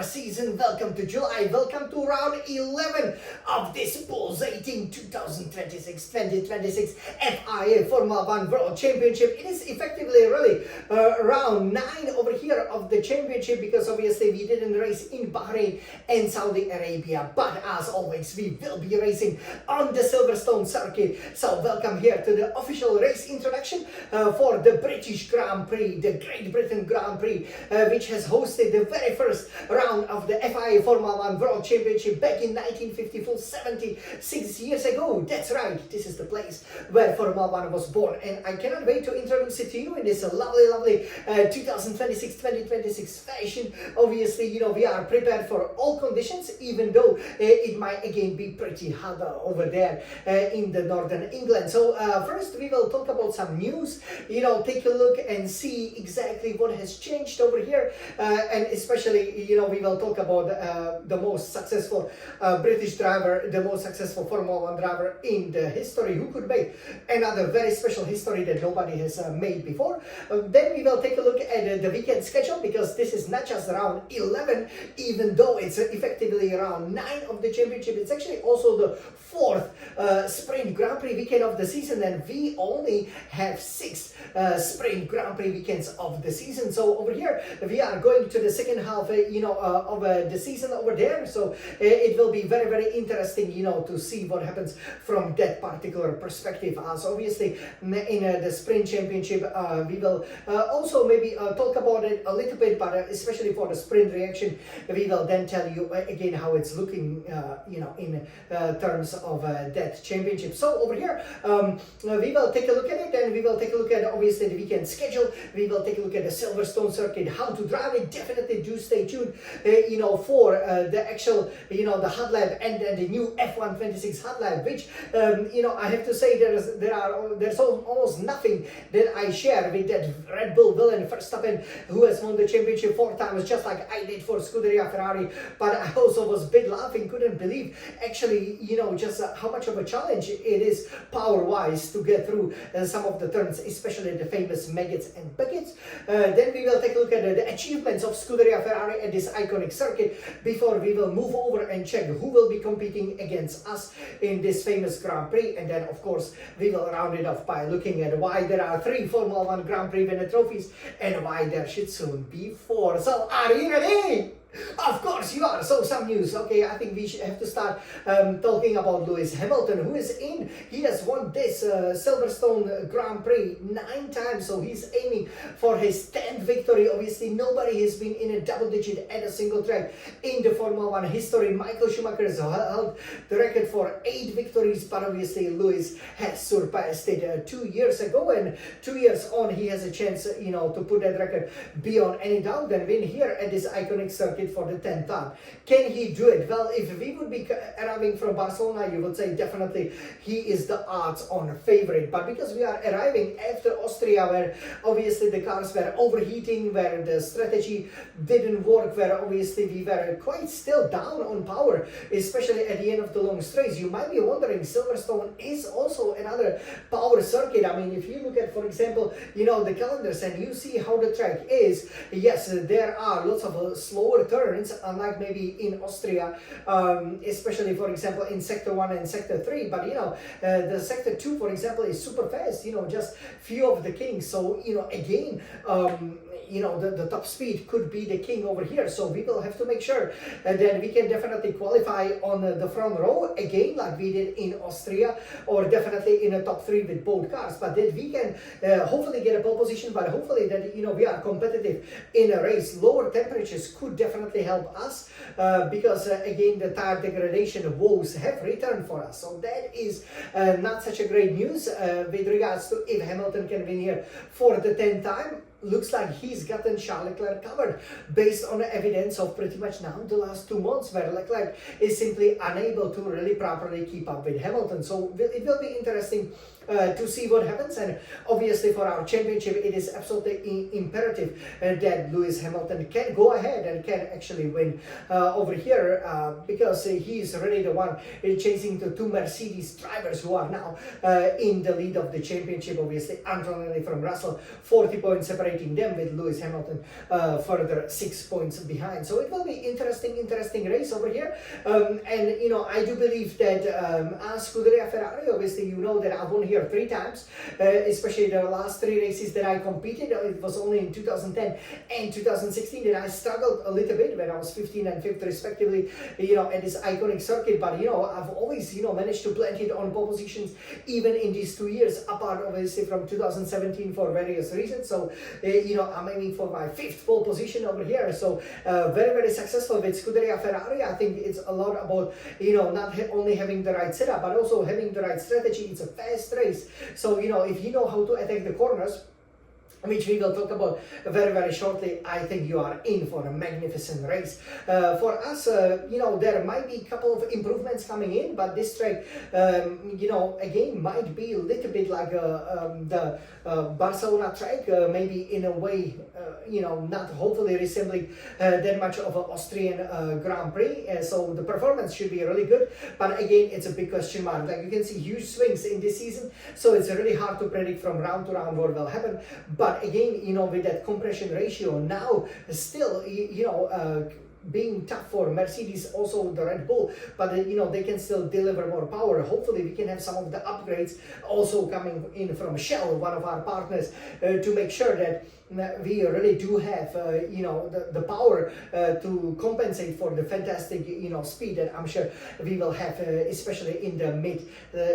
summer season. Welcome to July. Welcome to round 11 of this pulsating 2026 FIA Formula 1 World Championship. It is effectively really round 9 over here of the championship, because obviously we didn't race in Bahrain and Saudi Arabia. But as always, we will be racing on the Silverstone circuit. So welcome here to the official race introduction for the British Grand Prix, the Great Britain Grand Prix, which has hosted the very first round of the FIA Formula 1 World Championship back in 1954, 76 years ago. That's right, this is the place where Formula 1 was born, and I cannot wait to introduce it to you in this lovely 2026 fashion. Obviously, you know, we are prepared for all conditions, even though it might again be pretty hot over there in the northern England. So first we will talk about some news, you know, take a look and see exactly what has changed over here, and especially, you know, we will talk about the most successful British driver, the most successful Formula 1 driver in the history, who could make another very special history that nobody has made before. Then we will take a look at the weekend schedule, because this is not just round 11, even though it's effectively round 9 of the championship. It's actually also the fourth Sprint Grand Prix weekend of the season, and we only have 6 Sprint Grand Prix weekends of the season. So over here we are going to the second half, of the season over there. So it will be very interesting, you know, to see what happens from that particular perspective. As obviously in the Sprint Championship, we will also maybe talk about it a little bit, but especially for the sprint reaction, we will then tell you again how it's looking, in terms of that championship. So over here, we will take a look at it, and we will take a look at obviously the weekend schedule. We will take a look at the Silverstone circuit, how to drive it. Definitely do stay tuned, for the actual, the hot lap and the new F126 hot lap, which, I have to say there's almost nothing that I share with that Red Bull villain Verstappen, who has won the championship 4 times, just like I did for Scuderia Ferrari. But I also was a bit laughing, couldn't believe actually, just how much of a challenge it is power-wise to get through some of the turns, especially the famous maggots and buckets. Then we will take a look at the achievements of Scuderia Ferrari at this iconic circuit, before we will move over and check who will be competing against us in this famous Grand Prix. And then of course we will round it off by looking at why there are 3 Formula 1 Grand Prix winner trophies and why there should soon be 4. So are you ready? Of course you are. So some news. Okay, I think we should have to start talking about Lewis Hamilton, who is in. He has won this Silverstone Grand Prix 9 times, so he's aiming for his 10th victory. Obviously, nobody has been in a double digit at a single track in the Formula 1 history. Michael Schumacher has held the record for 8 victories, but obviously Lewis has surpassed it 2 years ago, and 2 years on he has a chance, to put that record beyond any doubt and win here at this iconic circuit for the 10th time. Can he do it? Well, if we would be arriving from Barcelona, you would say definitely he is the odds-on favorite. But because we are arriving after Austria, where obviously the cars were overheating, where the strategy didn't work, where obviously we were quite still down on power, especially at the end of the long straights, you might be wondering, Silverstone is also another power circuit. I mean, if you look at, for example, the calendars, and you see how the track is, yes, there are lots of slower turns, unlike maybe in Austria, especially for example in Sector 1 and Sector 3, but the Sector 2, for example, is super fast, just few of the kings. So again, the top speed could be the king over here. So we will have to make sure that we can definitely qualify on the front row again, like we did in Austria, or definitely in a top 3 with both cars. But that we can hopefully get a pole position, but hopefully that we are competitive in a race. Lower temperatures could definitely help us, because again the tire degradation woes have returned for us. So that is not such a great news with regards to if Hamilton can win here for the 10th time. Looks like he's gotten Charles Leclerc covered based on the evidence of pretty much now the last 2 months, where Leclerc is simply unable to really properly keep up with Hamilton. So it will be interesting to see what happens. And obviously for our championship it is absolutely imperative that Lewis Hamilton can go ahead and can actually win over here, because he's really the one chasing the two Mercedes drivers who are now in the lead of the championship. Obviously Antonelli from Russell, 40 points separating them, with Lewis Hamilton further 6 points behind. So it will be interesting race over here. And you know, I do believe that as Scuderia Ferrari, obviously you know that I've won here 3 times, especially the last 3 races that I competed. It was only in 2010 and 2016 that I struggled a little bit when I was 15th and 5th respectively, you know, at this iconic circuit. But you know, I've always, you know, managed to plant it on pole positions even in these 2 years, apart obviously from 2017 for various reasons. So you know, I'm aiming for my 5th pole position over here. So very successful with Scuderia Ferrari. I think it's a lot about, you know, not only having the right setup but also having the right strategy. It's a fast race, so you know, if you know how to attack the corners, which we will talk about very shortly, I think you are in for a magnificent race. For us, you know, there might be a couple of improvements coming in, but this track, you know, again, might be a little bit like the Barcelona track, maybe in a way, you know, not hopefully resembling that much of an Austrian Grand Prix. So the performance should be really good, but again, it's a big question mark. Like you can see huge swings in this season, so it's really hard to predict from round to round what will happen. But again, you know, with that compression ratio now still, you know, being tough for Mercedes, also the Red Bull, but you know, they can still deliver more power. Hopefully we can have some of the upgrades also coming in from Shell, one of our partners, to make sure that we really do have, you know, the power to compensate for the fantastic, you know, speed that I'm sure we will have, especially in the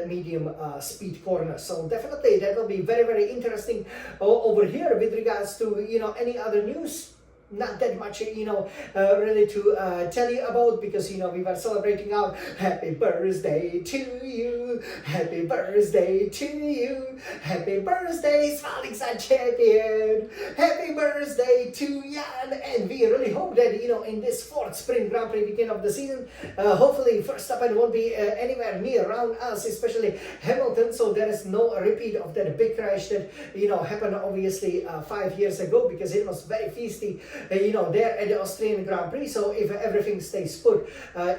medium speed corner. So definitely that will be very interesting over here. With regards to, you know, any other news, not that much, you know, really to tell you about, because you know, we were celebrating our happy birthday to you, happy birthday to you, happy birthday Svalingsan champion, happy birthday to Jan. And we really hope that, you know, in this 4th sprint Grand Prix weekend of the season, hopefully Verstappen won't be anywhere near around us, especially Hamilton, so there is no repeat of that big crash that, you know, happened obviously 5 years ago, because it was very feisty, you know, there at the Austrian Grand Prix. So if everything stays put,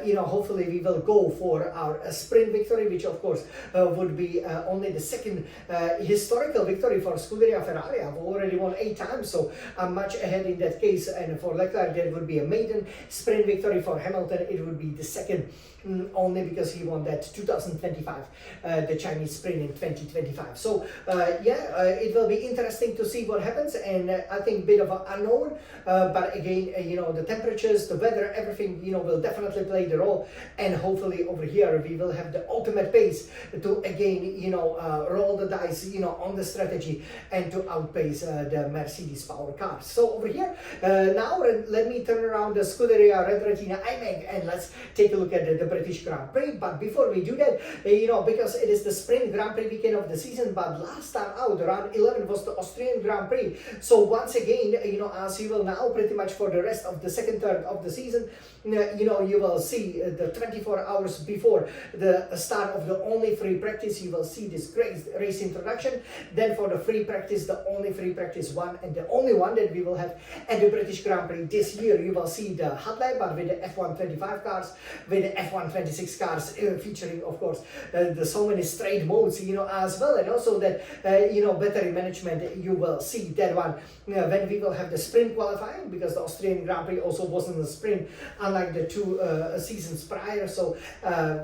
you know, hopefully we will go for our sprint victory, which of course would be only the 2nd historical victory for Scuderia Ferrari. I've already won 8 times, so I'm much ahead in that case. And for Leclerc, there would be a maiden sprint victory. For Hamilton, it would be the 2nd, only because he won that 2025, the Chinese sprint in 2025. So yeah, it will be interesting to see what happens, and I think a bit of an unknown, but again, you know, the temperatures, the weather, everything, you know, will definitely play the role. And hopefully over here we will have the ultimate pace to again, you know, roll the dice, you know, on the strategy and to outpace the Mercedes power cars. So over here, now let me turn around the Scuderia Red Retina iMac and let's take a look at the British Grand Prix. But before we do that, you know, because it is the sprint Grand Prix weekend of the season, but last time out, round 11 was the Austrian Grand Prix. So once again, you know, as you will now pretty much for the rest of the 2nd third of the season, you know, you will see the 24 hours before the start of the only free practice, you will see this great race introduction. Then for the free practice, the only free practice one and the only one that we will have at the British Grand Prix this year, you will see the hot lap, but with the F125 cars, with the F126 cars, featuring of course the so many straight modes, you know, as well. And also that, you know, battery management, you will see that one when we will have the sprint qualifying, because the Austrian Grand Prix also wasn't a sprint, unlike the 2 seasons prior. So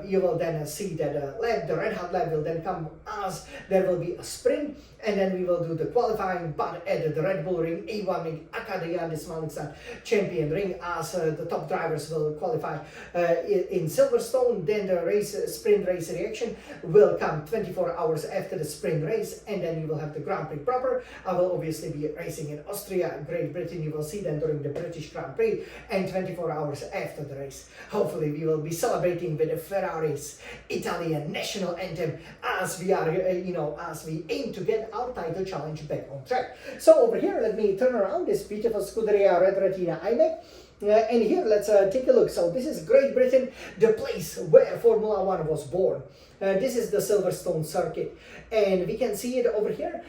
you will then see that lap, the red hot lap will then come as there will be a sprint, and then we will do the qualifying, but at the Red Bull ring, A1 ring, Academia de Smalingstad champion ring, as the top drivers will qualify in Silverstone. Then the sprint race reaction will come 24 hours after the sprint race, and then you will have the Grand Prix proper. I will obviously be racing in Austria, Great Britain. You will see them during the British Grand Prix, and 24 hours after the race, hopefully we will be celebrating with the Ferrari's Italian national anthem, as we are, you know, as we aim to get our title challenge back on track. So over here, let me turn around this beautiful Scuderia Red Retina iMac. And here, let's take a look. So this is Great Britain, the place where Formula One was born. This is the Silverstone circuit, and we can see it over here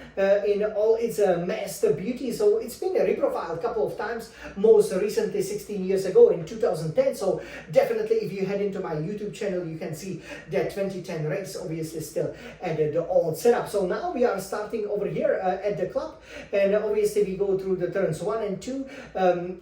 in all its master beauty. So it's been reprofiled a couple of times, most recently 16 years ago in 2010. So definitely, if you head into my YouTube channel, you can see that 2010 race obviously still added the old setup. So now we are starting over here at the club, and obviously we go through the turns 1 and 2.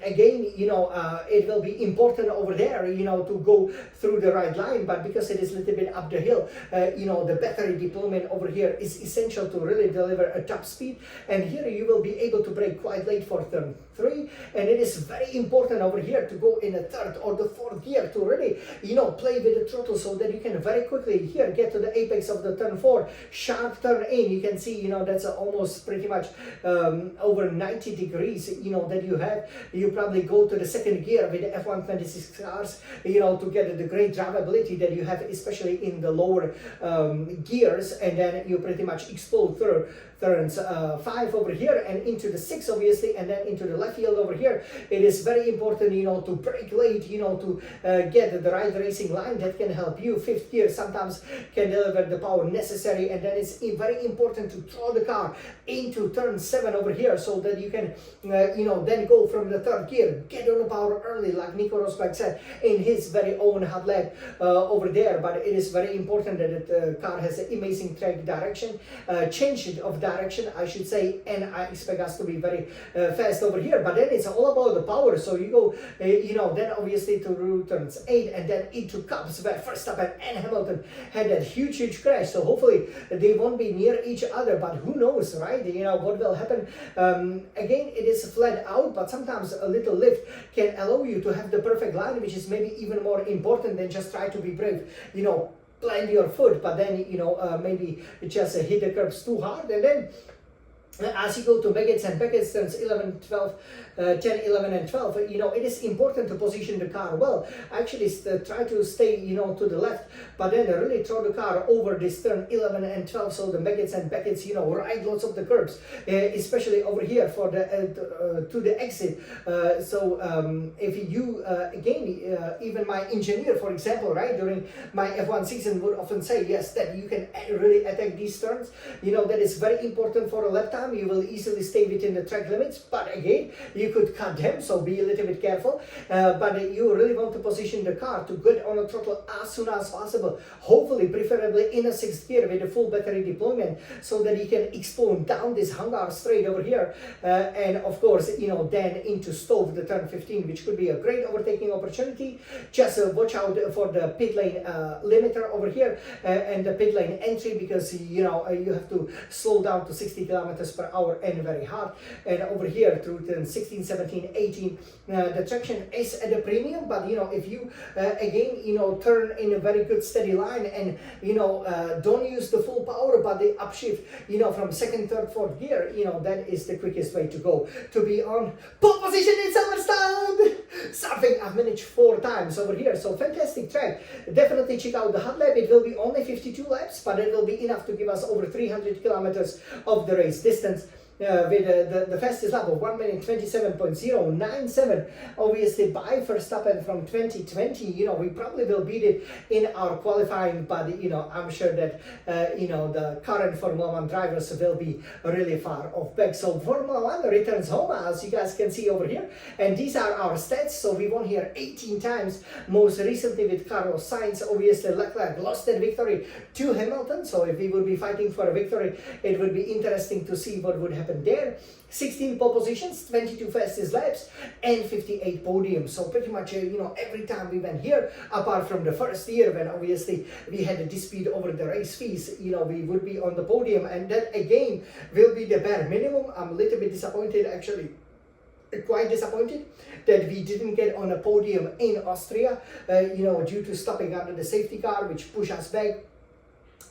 Again, it will be important over there, to go through the right line, but because it is a little bit up the hill, the battery deployment over here is essential to really deliver a top speed. And here you will be able to brake quite late for turn 3, and it is very important over here to go in a third or the fourth gear to really play with the throttle, so that you can very quickly here get to the apex of the turn 4, sharp turn in. You can see that's almost pretty much over 90 degrees that you have. You probably go to the second gear with the F126 cars to get the great drivability that you have, especially in the lower gears, and then you pretty much explode through turns 5 over here and into the 6 obviously, and then into the left field over here. It is very important to brake late, to get the right racing line that can help you. Fifth gear sometimes can deliver the power necessary, and then it's very important to throw the car into turn 7 over here, so that you can then go from the third gear, get on the power early, like Nico Rosberg said in his very own hot lap over there. But it is very important that the car has an amazing track direction, change of direction I should say, and I expect us to be very fast over here. But then it's all about the power, so you go then obviously to turns 8 and then into cups where Verstappen and Hamilton had that huge crash. So hopefully they won't be near each other, but who knows, right? What will happen. Again, it is flat out, but sometimes a little lift can allow you to have the perfect line, which is maybe even more important than just try to be brave, plant your foot, but then maybe just hit the curbs too hard. And then as you go to Beckett's, and Beckett's turns 11, 12, 10, 11 and 12, it is important to position the car well. Actually try to stay to the left, but then really throw the car over this turn 11 and 12, so the Beckett's ride lots of the curbs, especially over here for the to the exit. If you again, even my engineer, for example, right, during my F1 season would often say, yes, that you can really attack these turns. That is very important for a lap time. You will easily stay within the track limits, but again, you could cut them, so be a little bit careful. But you really want to position the car to get on the throttle as soon as possible, hopefully preferably in a 6th gear with a full battery deployment, so that you can explode down this hangar straight over here, and of course then into Stove, the turn 15, which could be a great overtaking opportunity. Just watch out for the pit lane limiter over here and the pit lane entry, because you have to slow down to 60 kilometers per hour and very hard. And over here through turn 16, 17, 18, the traction is at a premium, but if you again turn in a very good steady line, and don't use the full power but the upshift from 2nd, 3rd, 4th gear, that is the quickest way to go to be on pole position in Silverstone, something I've managed 4 times over here. So fantastic track. Definitely check out the hot lap. It will be only 52 laps, but it will be enough to give us over 300 kilometers of the race distance. With the fastest lap of 1 minute 27.097, obviously by Verstappen from 2020. We probably will beat it in our qualifying, but I'm sure that the current Formula 1 drivers will be really far off back. So Formula 1 returns home, as you guys can see over here, and these are our stats. So we won here 18 times, most recently with Carlos Sainz. Obviously Leclerc lost that victory to Hamilton, so if we would be fighting for a victory, it would be interesting to see what would happen there. 16 pole positions, 22 fastest laps, and 58 podiums. So pretty much every time we went here, apart from the first year when obviously we had a dispute over the race fees, we would be on the podium, and that again will be the bare minimum. I'm a little bit disappointed, actually quite disappointed, that we didn't get on a podium in Austria, due to stopping under the safety car, which pushed us back.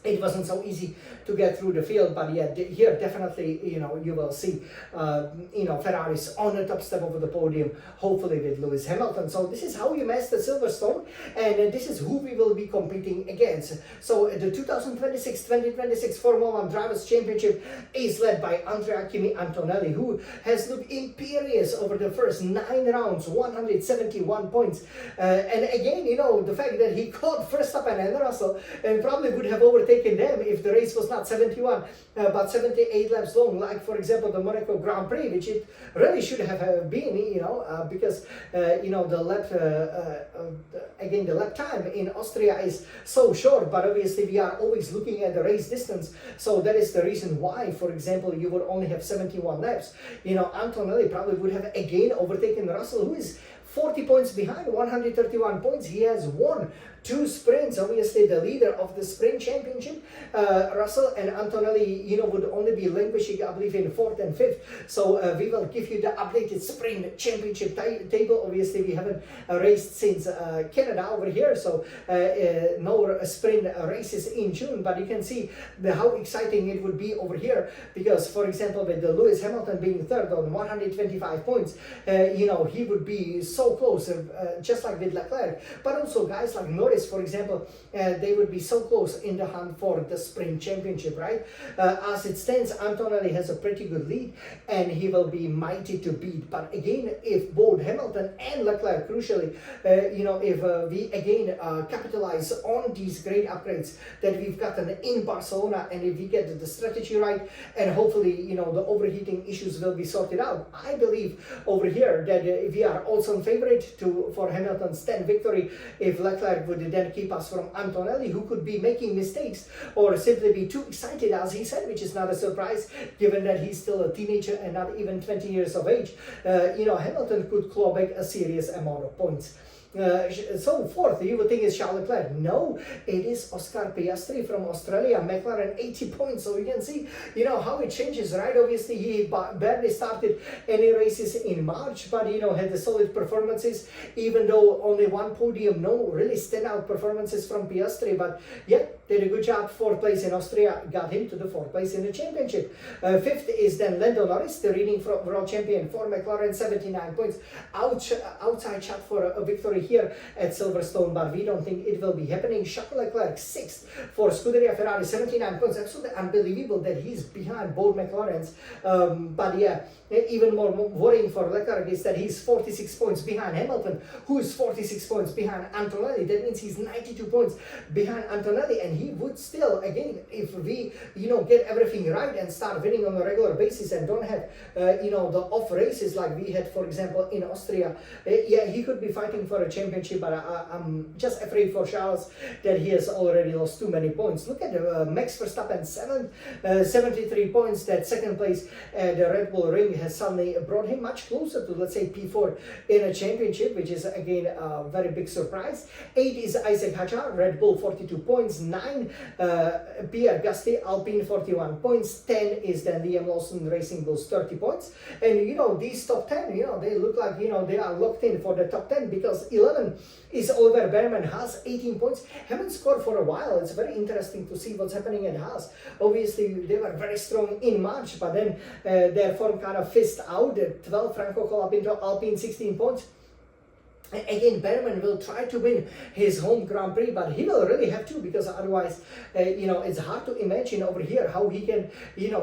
it wasn't so easy to get through the field, but yeah, here definitely, you will see, Ferraris on the top step of the podium, hopefully with Lewis Hamilton. So this is how you master Silverstone, and this is who we will be competing against. So the 2026 Formula One Drivers' Championship is led by Andrea Kimi Antonelli, who has looked imperious over the first 9 rounds, 171 points. And again, the fact that he caught Verstappen and Russell and probably would have overtaken them if the race was not 71 but 78 laps long, like for example the Monaco Grand Prix, which it really should have been, because the lap again, the lap time in Austria is so short, but obviously we are always looking at the race distance, so that is the reason why, for example, you would only have 71 laps. Antonelli probably would have again overtaken Russell, who is 40 points behind, 131 points. He has won 2 sprints, obviously the leader of the sprint championship. Russell and Antonelli, would only be languishing, I believe, in 4th and 5th. So we will give you the updated sprint championship table. Obviously, we haven't raced since Canada over here, so no sprint races in June. But you can see how exciting it would be over here, because, for example, with the Lewis Hamilton being 3rd on 125 points, he would be so close, just like with Leclerc. But also guys like Norris, for example, they would be so close in the hunt for the sprint championship, right? As it stands, Antonelli has a pretty good lead, and he will be mighty to beat. But again, if both Hamilton and Leclerc, crucially, if we again capitalize on these great upgrades that we've gotten in Barcelona, and if we get the strategy right, and hopefully, the overheating issues will be sorted out, I believe over here that we are also in favorite for Hamilton's 10th victory if Leclerc would then keep us from Antonelli, who could be making mistakes or simply be too excited, as he said, which is not a surprise given that he's still a teenager and not even 20 years of age. Hamilton could claw back a serious amount of points. So 4th, you would think is Charles Leclerc. No, it is Oscar Piastri from Australia, McLaren, 80 points. So you can see, how it changes, right? Obviously, he barely started any races in March, but, had the solid performances, even though only 1 podium, no really standout performances from Piastri. But yeah, did a good job. 4th place in Austria got him to the 4th place in the championship. 5th is then Lando Norris, the reigning world champion for McLaren, 79 points. Outside shot for a victory here at Silverstone, but we don't think it will be happening. Charles Leclerc 6th for Scuderia Ferrari, 79 points. Absolutely unbelievable that he's behind both McLarens. But yeah, even more worrying for Leclerc is that he's 46 points behind Hamilton, who is 46 points behind Antonelli. That means he's 92 points behind Antonelli, and he would still, again, if we, get everything right and start winning on a regular basis and don't have, the off races like we had, for example, in Austria, yeah, he could be fighting for a championship, but I'm just afraid for Charles that he has already lost too many points. Look at Max Verstappen, 7th, 73 points. That 2nd place at the Red Bull Ring has suddenly brought him much closer to, let's say, P4 in a championship, which is again a very big surprise. 8 is Isaac Hadjar, Red Bull, 42 points. 9, Pierre Gasly, Alpine, 41 points. 10 is then Liam Lawson, Racing Bulls, 30 points. And these top 10, they look like they are locked in for the top 10, because 11 is Oliver Behrman, Haas, 18 points. Haven't scored for a while. It's very interesting to see what's happening at Haas. Obviously, they were very strong in March, but then their form kind of fizzed out. 12, Franco Colapinto, Alpine, 16 points. Again, Behrman will try to win his home Grand Prix, but he will really have to, because otherwise, it's hard to imagine over here how he can,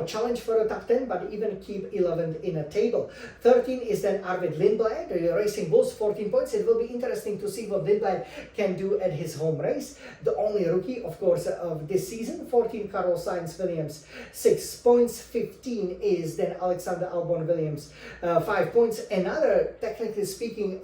challenge for a top 10, but even keep 11th in a table. 13 is then Arvid Lindblad, Racing Bulls, 14 points. It will be interesting to see what Lindblad can do at his home race. The only rookie, of course, of this season. 14, Carlos Sainz Williams, 6 points. 15 is then Alexander Albon Williams, 5 points. Another, technically speaking,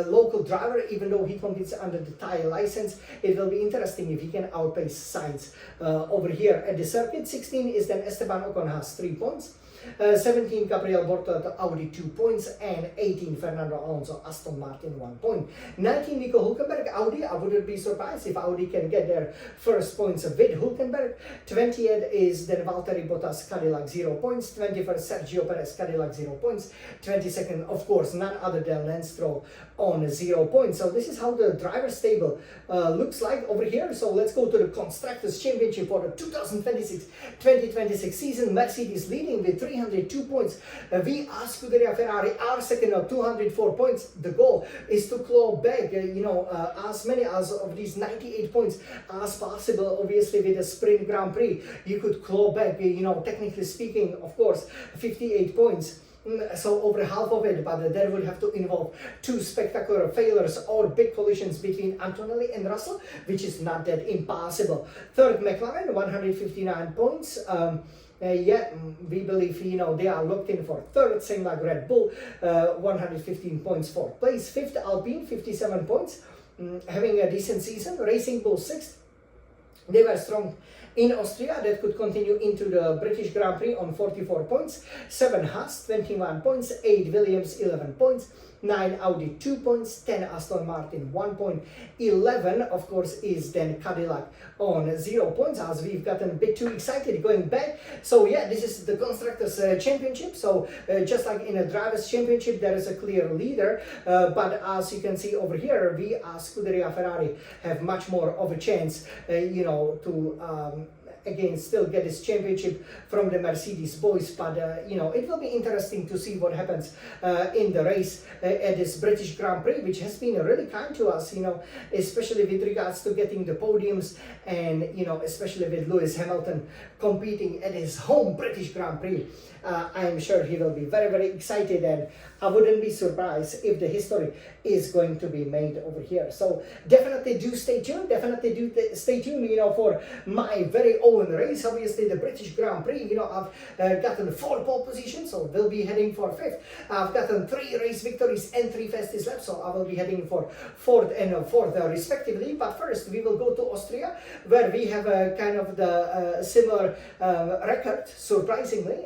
local driver, even though he competes under the Thai license. It will be interesting if he can outpace Sainz over here at the circuit. 16 is then Esteban Ocon, has 3 points. 17, Gabriel Bortoleto, Audi, 2 points, and 18, Fernando Alonso, Aston Martin, 1 point. 19, Nico Hülkenberg, Audi. I wouldn't be surprised if Audi can get their first points with Hülkenberg. 20th is then Valtteri Bottas, Cadillac, 0 points. 21st, Sergio Perez, Cadillac, 0 points. 22nd, of course, none other than Lance Stroll on 0 points. So this is how the driver's table looks like over here. So let's go to the Constructors' Championship for the 2026 season. Mercedes leading with 302 points. We are Scuderia Ferrari are second at 204 points. The goal is to claw back, as many as of these 98 points as possible. Obviously, with the Sprint Grand Prix, you could claw back, technically speaking, of course, 58 points. So over half of it, but that would have to involve two spectacular failures or big collisions between Antonelli and Russell, which is not that impossible. Third, McLaren, 159 points. We believe, they are locked in for third, same like Red Bull, 115 points for place. Fifth, Alpine, 57 points, having a decent season. Racing Bull, sixth. They were strong in Austria. That could continue into the British Grand Prix on 44 points. 7 Haas, 21 points. 8 Williams, 11 points. 9 Audi, 2 points. 10 Aston Martin, 1 point. 11, of course, is then Cadillac on 0 points, as we've gotten a bit too excited going back. So yeah, this is the Constructors' Championship. So just like in a Drivers' Championship, there is a clear leader. But as you can see over here, we as Scuderia Ferrari have much more of a chance, to again still get this championship from the Mercedes boys. But it will be interesting to see what happens in the race at this British Grand Prix, which has been really kind to us, especially with regards to getting the podiums, and especially with Lewis Hamilton competing at his home British Grand Prix. I'm sure he will be very, very excited, and I wouldn't be surprised if the history is going to be made over here. So definitely do stay tuned. Definitely do stay tuned, for my very own race. Obviously, the British Grand Prix, I've gotten 4 pole positions, so we'll be heading for 5th. I've gotten 3 race victories and 3 fastest laps, so I will be heading for 4th and 4th respectively. But first, we will go to Austria, where we have kind of the similar record, surprisingly.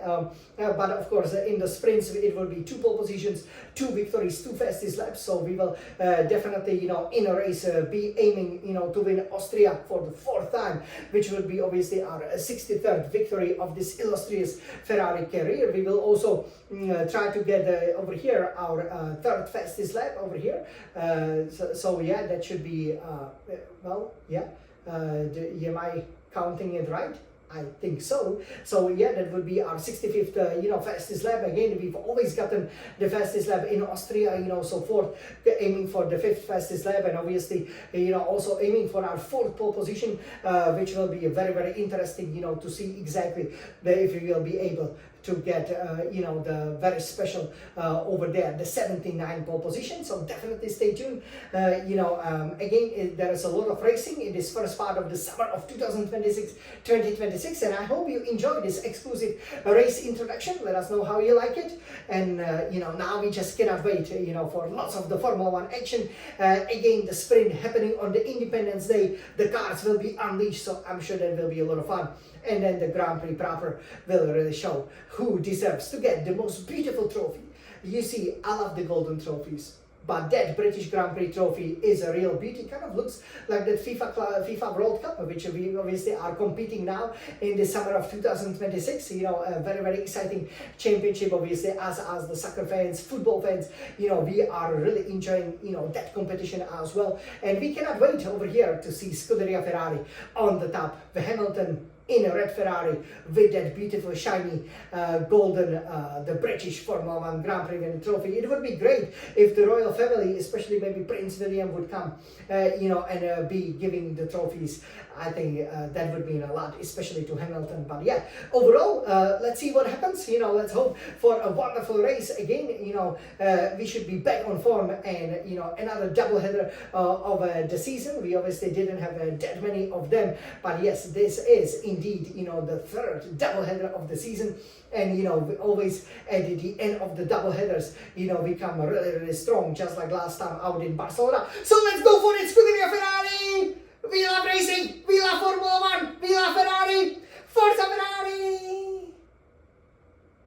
But of course, in the sprints, it will be 2 pole positions, 2 victories, 2 fastest laps. So we will definitely, in a race, be aiming, to win Austria for the 4th time, which will be obviously our 63rd victory of this illustrious Ferrari career. We will also try to get over here our 3rd fastest lap over here. So yeah, that should be, am I counting it right? I think so. So yeah, that would be our 65th, fastest lap. Again, we've always gotten the fastest lap in Austria, so 4th, aiming for the 5th fastest lap, and obviously, also aiming for our 4th pole position, which will be very, very interesting, to see exactly if we will be able to get, the very special over there, the 79 pole position. So definitely stay tuned. Again, there is a lot of racing in this first part of the summer of 2026, and I hope you enjoy this exclusive race introduction. Let us know how you like it. And, now we just cannot wait, for lots of the Formula 1 action. Again, the sprint happening on the Independence Day. The cars will be unleashed, so I'm sure that will be a lot of fun. And then the Grand Prix proper will really show who deserves to get the most beautiful trophy. You see, I love the golden trophies, but that British Grand Prix trophy is a real beauty. Kind of looks like that FIFA World Cup, which we obviously are competing now in the summer of 2026. A very, very exciting championship, obviously, as the soccer fans, football fans, we are really enjoying, that competition as well. And we cannot wait over here to see Scuderia Ferrari on the top. The Hamilton in a red Ferrari with that beautiful shiny golden the British Formula 1 Grand Prix winning trophy. It would be great if the royal family, especially maybe Prince William, would come and be giving the trophies. I think that would mean a lot, especially to Hamilton. But yeah, overall, let's see what happens. Let's hope for a wonderful race again. We should be back on form, and another doubleheader of the season. We obviously didn't have that many of them, but yes, this is indeed the 3rd doubleheader of the season. And we always at the end of the double headers, we come really, really strong, just like last time out in Barcelona. So let's go for it, Scuderia Ferrari! We love racing, we love Formula 1, we love Ferrari, Forza Ferrari!